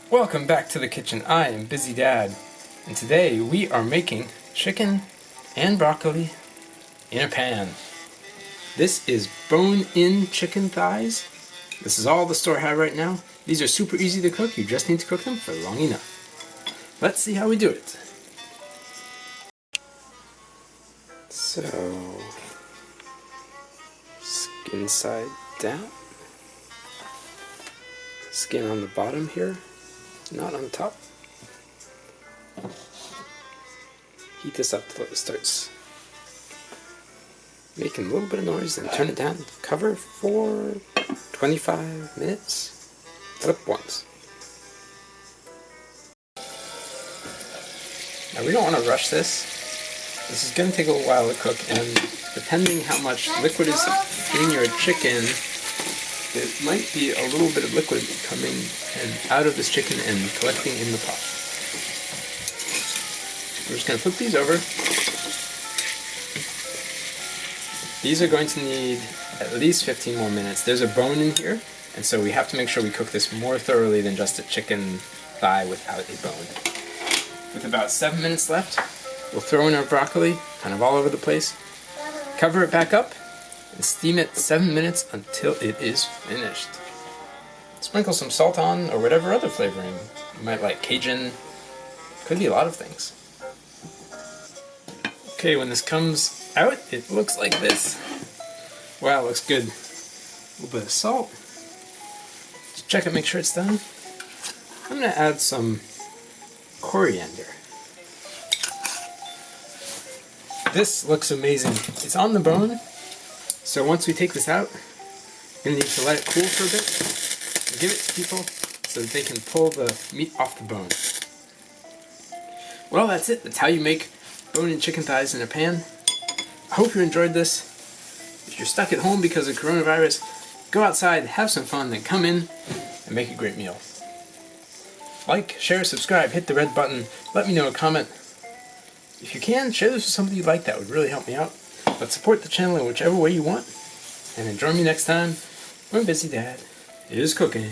Welcome back to the kitchen. I am Busy Dad, and today we are making chicken and broccoli in a pan. This is bone-in chicken thighs. This is all the store have right now. These are super easy to cook. You just need to cook them for long enough. Let's see how we do it. So, skin side down. Skin on the bottom here, not on top. Heat this up till it starts making a little bit of noise, then turn it down. Cover for 25 minutes. Flip once. Now we don't want to rush this. This is going to take a little while to cook, and depending how much liquid is in your chicken, there might be a little bit of liquid coming and out of this chicken and collecting in the pot. We're just going to flip these over. These are going to need at least 15 more minutes. There's a bone in here, and so we have to make sure we cook this more thoroughly than just a chicken thigh without a bone. With about 7 minutes left, we'll throw in our broccoli, kind of all over the place, cover it back up, and steam it 7 minutes until it is finished. Sprinkle some salt on, or whatever other flavoring. You might like Cajun. Could be a lot of things. Okay, when this comes out, it looks like this. Wow, looks good. A little bit of salt. Just check it, make sure it's done. I'm going to add some coriander. This looks amazing. It's on the bone. So once we take this out, we're going to need to let it cool for a bit and give it to people so that they can pull the meat off the bone. Well, that's it. That's how you make bone-in chicken thighs in a pan. I hope you enjoyed this. If you're stuck at home because of coronavirus, go outside, have some fun, then come in and make a great meal. Like, share, subscribe, hit the red button, let me know a comment. If you can, share this with somebody you like. That would really help me out. But support the channel in whichever way you want. And then join me next time when Busy Dad is cooking.